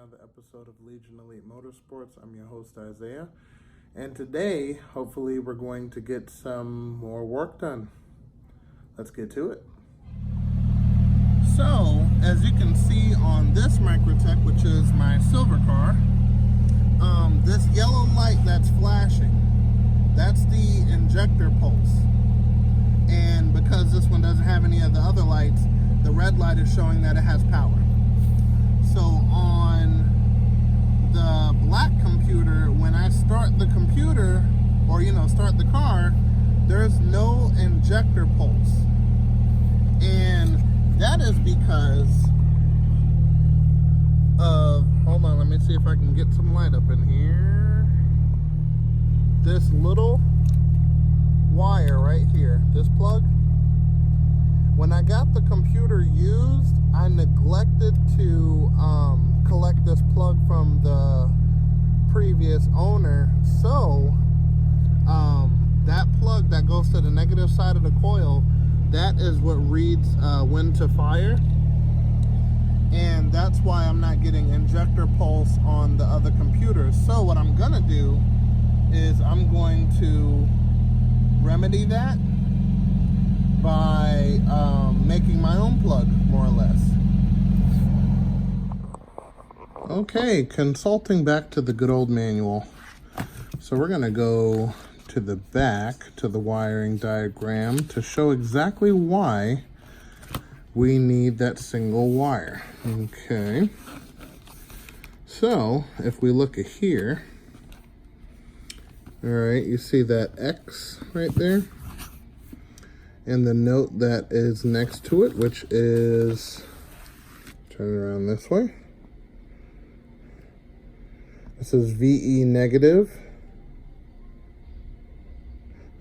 another episode of Legion Elite Motorsports. I'm your host, Isaiah. And today, hopefully, we're going to get some more work done. Let's get to it. So, as you can see on this Microtech, which is my silver car, this yellow light that's flashing, that's the injector pulse. And because this one doesn't have any of the other lights, the red light is showing that it has power. So on the black computer, when I start the computer, or start the car, there's no injector pulse. And that is because of, hold on, let me see if I can get some light up in here. This little wire right here, this plug, when I got the computer used, I neglected to collect this plug from the previous owner. So that plug that goes to the negative side of the coil, that is what reads when to fire. And that's why I'm not getting injector pulse on the other computers. So what I'm gonna do is I'm going to remedy that by making my own plug, more or less. Okay, consulting back to the good old manual. So we're gonna go to the back to the wiring diagram to show exactly why we need that single wire. Okay, so if we look at here, all right, you see that X right there? And the note that is next to it, which is, turn it around this way. This is VE negative.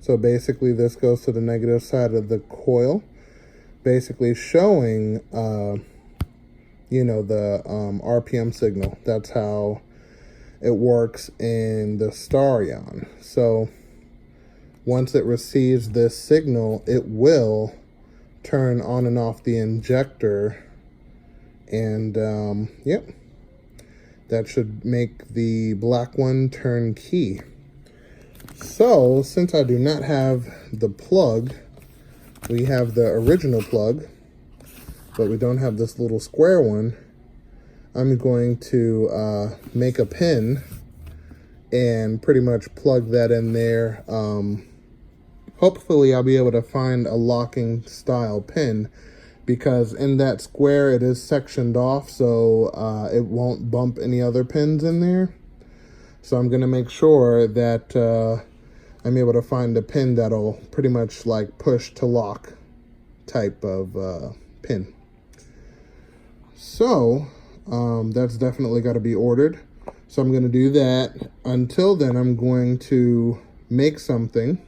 So basically this goes to the negative side of the coil, basically showing, the RPM signal. That's how it works in the Starion. So once it receives this signal, it will turn on and off the injector, and yep, that should make the black one turn key. So since I do not have the plug, we have the original plug, but we don't have this little square one. I'm going to make a pin and pretty much plug that in there. Hopefully I'll be able to find a locking style pin, because in that square it is sectioned off, so it won't bump any other pins in there. So I'm going to make sure that I'm able to find a pin that'll pretty much like push to lock type of pin. So that's definitely got to be ordered. So I'm going to do that. Until then, I'm going to make something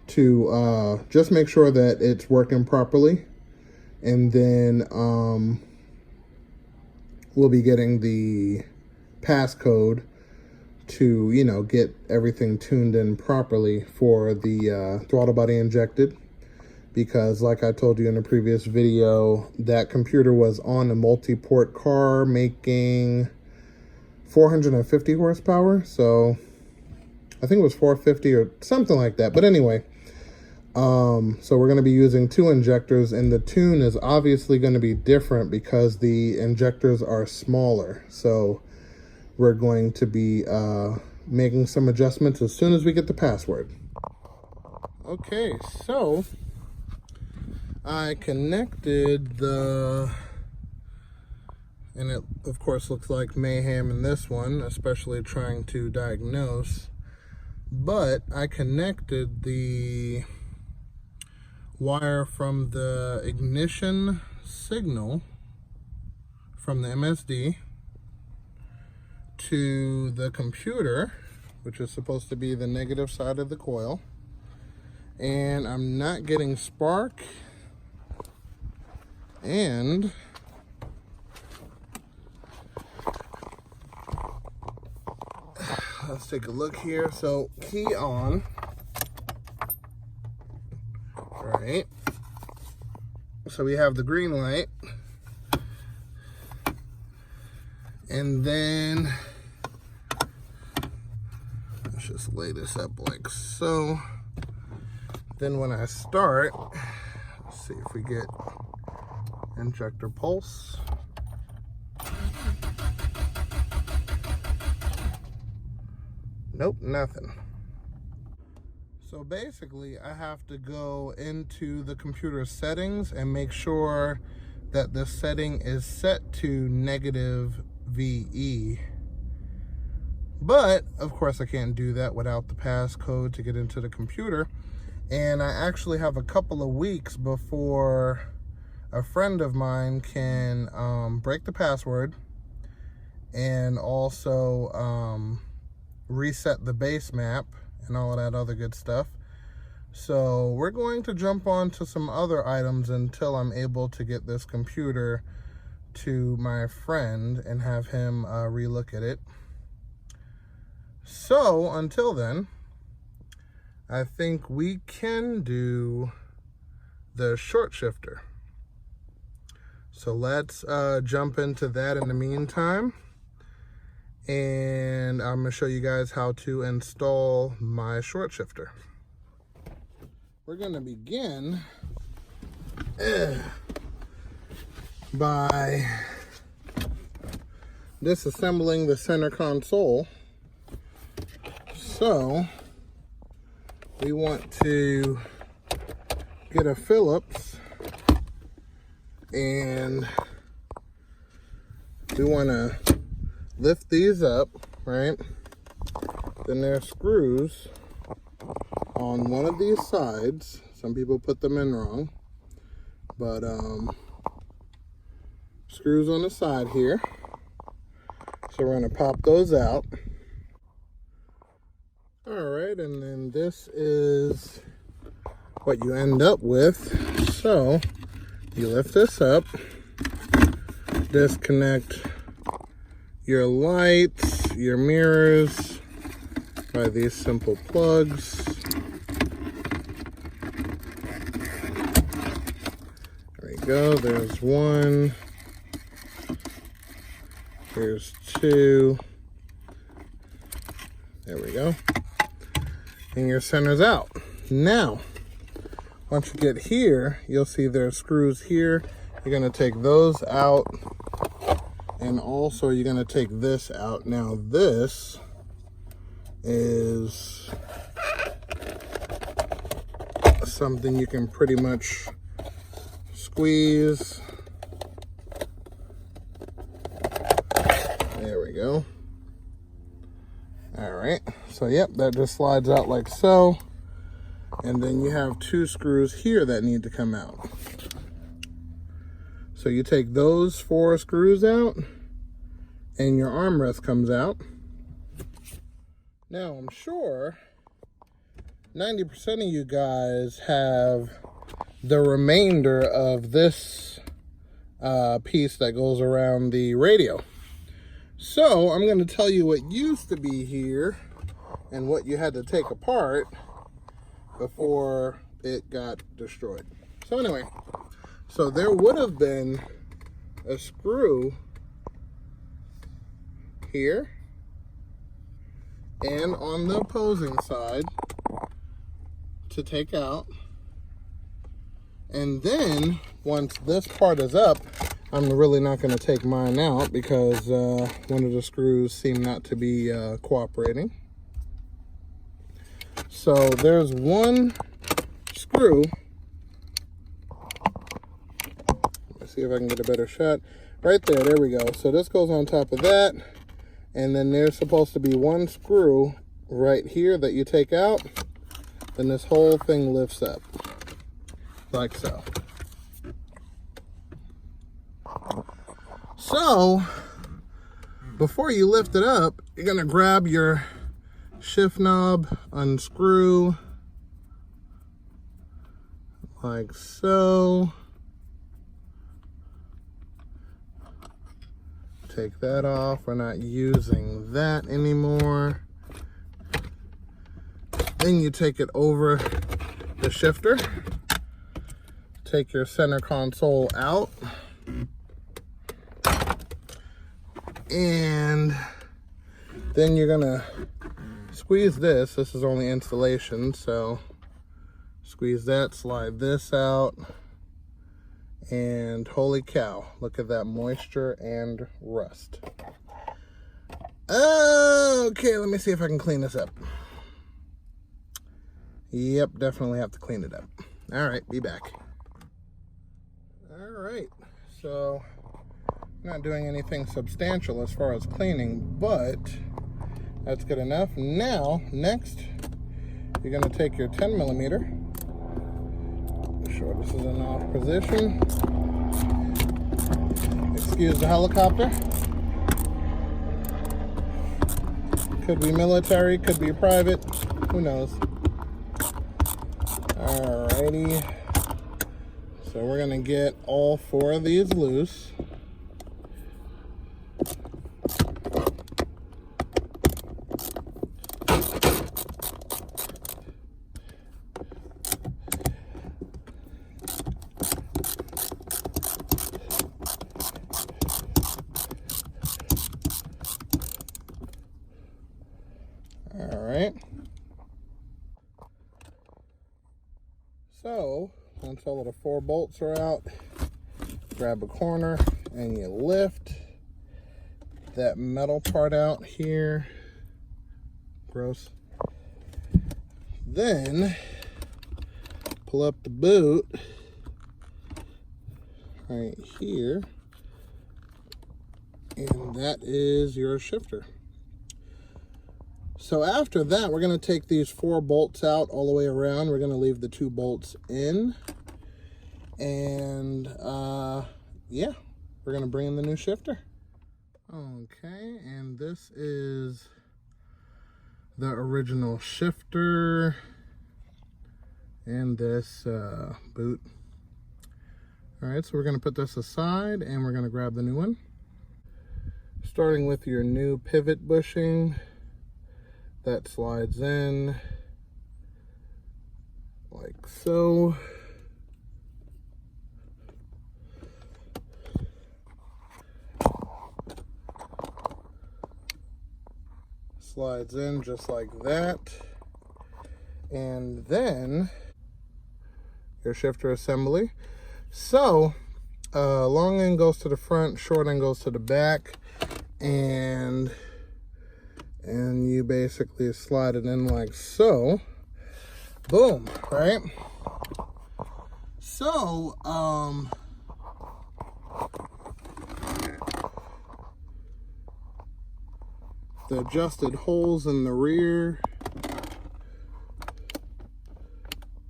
to just make sure that it's working properly, and then we'll be getting the passcode to get everything tuned in properly for the throttle body injected, because like I told you in a previous video, that computer was on a multi-port car making 450 horsepower, so I think it was 450 or something like that. But anyway, so we're going to be using two injectors, and the tune is obviously going to be different because the injectors are smaller. So we're going to be making some adjustments as soon as we get the password. Okay, so I connected and it of course looks like mayhem in this one, especially trying to diagnose, but I connected the wire from the ignition signal from the MSD to the computer, which is supposed to be the negative side of the coil, and I'm not getting spark. And let's take a look here. So key on. All right. So we have the green light. And then let's just lay this up like so. Then when I start, let's see if we get injector pulse. Nope, nothing. So basically, I have to go into the computer settings and make sure that the setting is set to negative VE. But, of course, I can't do that without the passcode to get into the computer. And I actually have a couple of weeks before a friend of mine can break the password and also reset the base map and all of that other good stuff. So we're going to jump on to some other items until I'm able to get this computer to my friend and have him relook at it. So until then, I think we can do the short shifter. So let's jump into that in the meantime. And I'm going to show you guys how to install my short shifter. We're going to begin by disassembling the center console. So we want to get a Phillips and we want to lift these up, right? Then there are screws on one of these sides. Some people put them in wrong, but screws on the side here. So we're going to pop those out. All right, and then this is what you end up with. So you lift this up, disconnect your lights, your mirrors by these simple plugs. There we go, there's one, here's two, there we go, and your center's out. Now, once you get here, you'll see there's screws here. You're gonna take those out, and also you're gonna take this out. Now this is something you can pretty much squeeze. There we go. All right, so yep, that just slides out like so. And then you have two screws here that need to come out. So you take those 4 screws out and your armrest comes out. Now I'm sure 90% of you guys have the remainder of this piece that goes around the radio. So I'm going to tell you what used to be here and what you had to take apart before it got destroyed. So anyway, so there would have been a screw here and on the opposing side to take out. And then once this part is up, I'm really not going to take mine out because one of the screws seem not to be cooperating. So there's one screw. Let's see if I can get a better shot. Right there, there we go. So this goes on top of that. And then there's supposed to be one screw right here that you take out. Then this whole thing lifts up. Like so. So, before you lift it up, you're going to grab your shift knob, unscrew, like so. Take that off. We're not using that anymore. Then you take it over the shifter. Take your center console out. And then you're gonna squeeze this. This is only installation, so squeeze that, slide this out, and holy cow, look at that moisture and rust. Okay, let me see if I can clean this up. Yep, definitely have to clean it up. All right, be back. All right, so not doing anything substantial as far as cleaning, but that's good enough. Now, next, you're gonna take your 10mm. Make sure this is in off position. Excuse the helicopter. Could be military, could be private, who knows. Alrighty. So we're gonna get all 4 of these loose. All right. So once all of the 4 bolts are out, grab a corner and you lift that metal part out here. Gross. Then pull up the boot right here, and that is your shifter. So after that, we're going to take these 4 bolts out all the way around. We're going to leave the 2 bolts in. And yeah, we're going to bring in the new shifter. Okay, and this is the original shifter and this boot. All right, so we're going to put this aside and we're going to grab the new one. Starting with your new pivot bushing. That slides in like so. Slides in just like that. And then your shifter assembly. So long end goes to the front, short end goes to the back, and you basically slide it in like so. Boom, right? So, the adjusted holes in the rear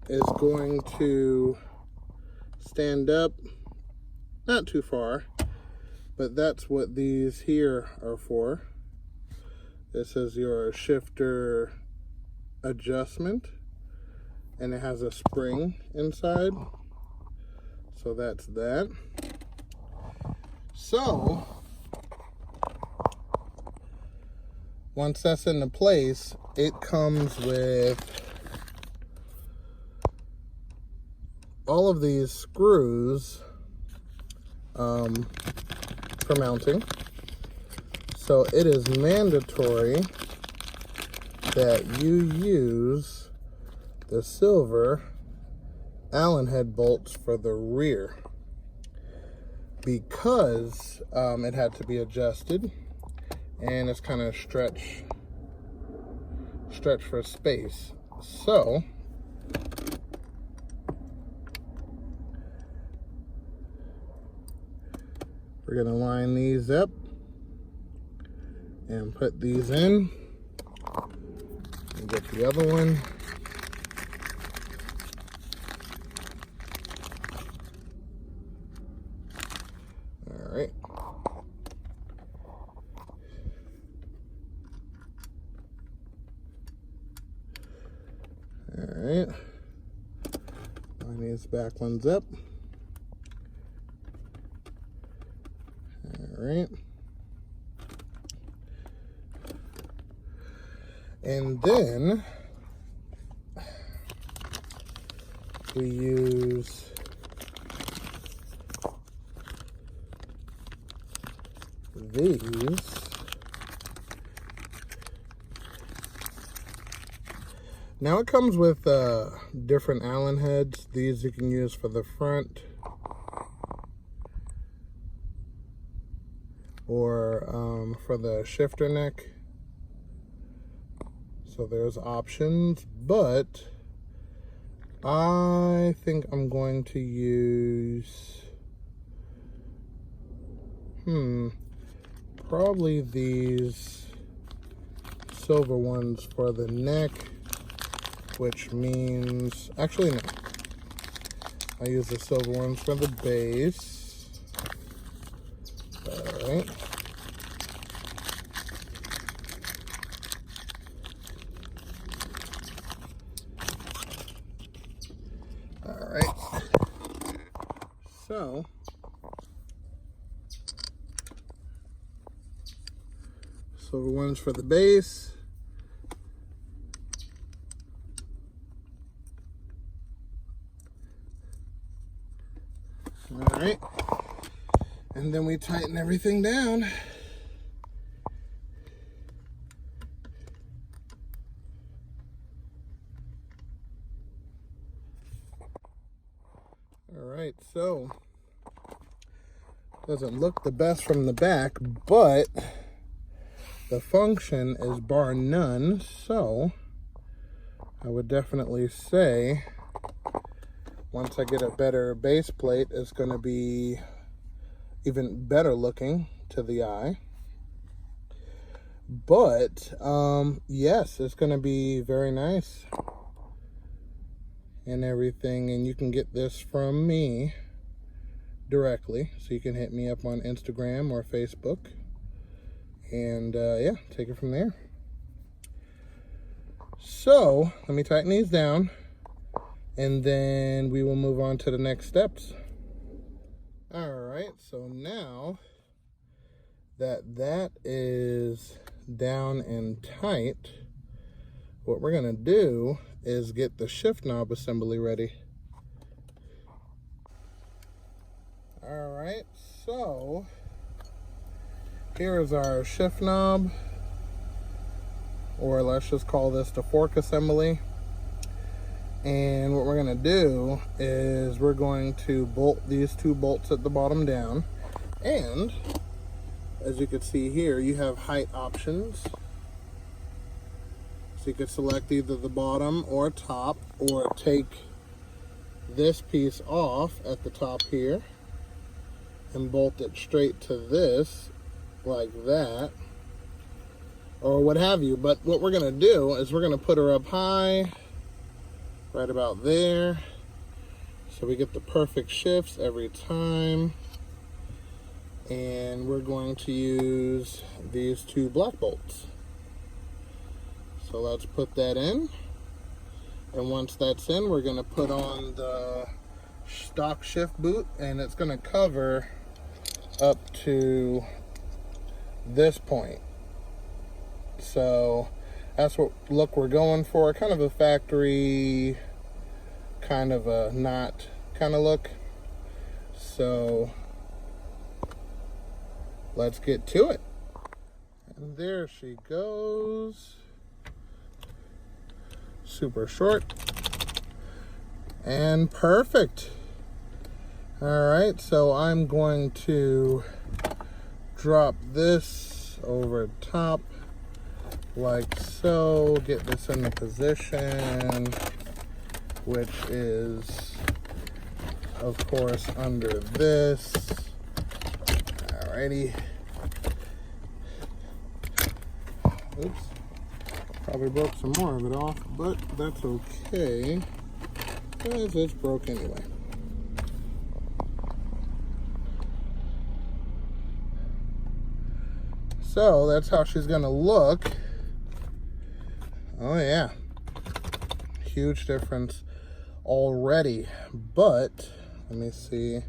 is going to stand up, not too far, but that's what these here are for. This is your shifter adjustment, and it has a spring inside. So that's that. So once that's into place, it comes with all of these screws for mounting. So it is mandatory that you use the silver Allen head bolts for the rear, because it had to be adjusted and it's kind of stretch for space. So we're gonna line these up and put these in and get the other one. All right. All right. Line these back ones up. All right. And then we use these. Now it comes with different Allen heads. These you can use for the front or for the shifter neck. So there's options, but I think I'm going to use probably these silver ones for the neck, which means, actually no, I use the silver ones for the base. All right. All right. So silver ones for the base. All right, and then we tighten everything down. All right, so doesn't look the best from the back, but the function is bar none, so I would definitely say once I get a better base plate, it's going to be even better looking to the eye. But yes, it's going to be very nice and everything. And you can get this from me directly, so you can hit me up on Instagram or Facebook, and yeah, take it from there. So let me tighten these down, and then we will move on to the next steps. All right, so now that is down and tight, what we're gonna do is get the shift knob assembly ready. All right, so here is our shift knob, or let's just call this the fork assembly. And what we're going to do is we're going to bolt these two bolts at the bottom down. And as you can see here, you have height options. So you could select either the bottom or top, or take this piece off at the top here and bolt it straight to this like that, or what have you. But what we're going to do is we're going to put her up high, right about there, so we get the perfect shifts every time. And we're going to use these two black bolts. So let's put that in, and once that's in, we're going to put on the stock shift boot, and it's going to cover up to this point. So that's what look we're going for, kind of a factory, kind of a knot kind of look. So let's get to it. And there she goes. Super short and perfect. All right, so I'm going to drop this over top like so, get this in the position, which is of course under this. Alrighty. Oops, probably broke some more of it off, but that's okay, because it's broke anyway. So that's how she's gonna look. Oh yeah, huge difference already. But let me see,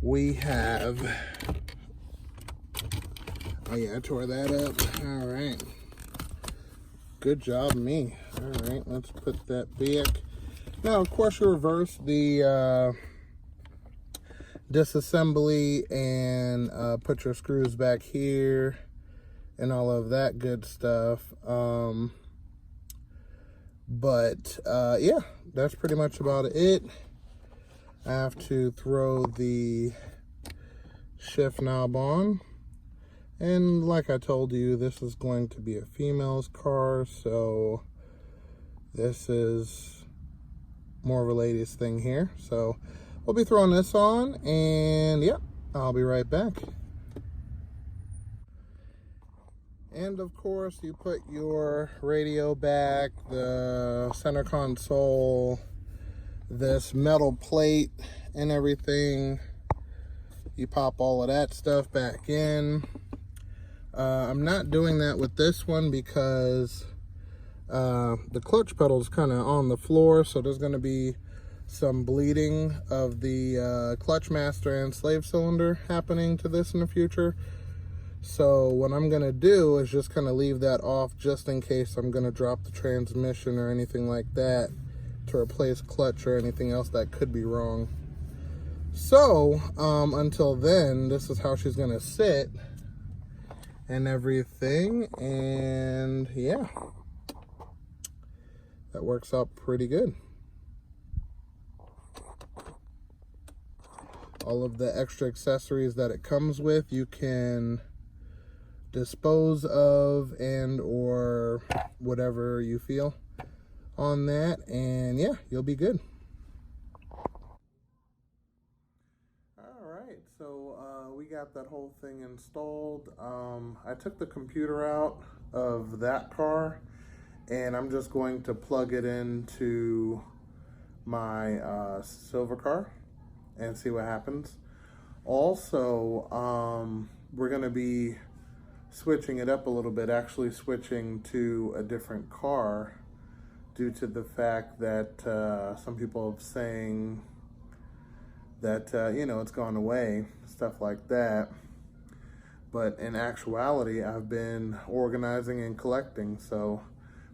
we have, oh yeah, I tore that up. All right, good job me. All right, let's put that back. Now of course you reverse the disassembly and put your screws back here and all of that good stuff. But yeah, that's pretty much about it. I have to throw the shift knob on. And like I told you, this is going to be a female's car, so this is more of a ladies thing here. So we'll be throwing this on, and yeah, I'll be right back. And of course, you put your radio back, the center console, this metal plate and everything. You pop all of that stuff back in. I'm not doing that with this one because the clutch pedal is kind of on the floor, so there's going to be some bleeding of the clutch master and slave cylinder happening to this in the future. So what I'm going to do is just kind of leave that off just in case I'm going to drop the transmission or anything like that to replace clutch or anything else that could be wrong. So until then, this is how she's going to sit and everything, and yeah, that works out pretty good. All of the extra accessories that it comes with, you can dispose of and or whatever you feel on that, and yeah, you'll be good. Alright, so we got that whole thing installed. I took the computer out of that car and I'm just going to plug it into my silver car and see what happens. Also, we're going to be switching it up a little bit, actually switching to a different car due to the fact that some people are saying that, you know, it's gone away, stuff like that. But in actuality, I've been organizing and collecting, so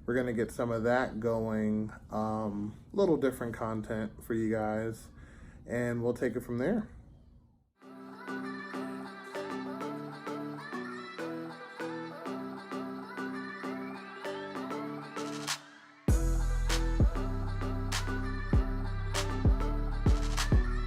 we're going to get some of that going, little different content for you guys, and we'll take it from there.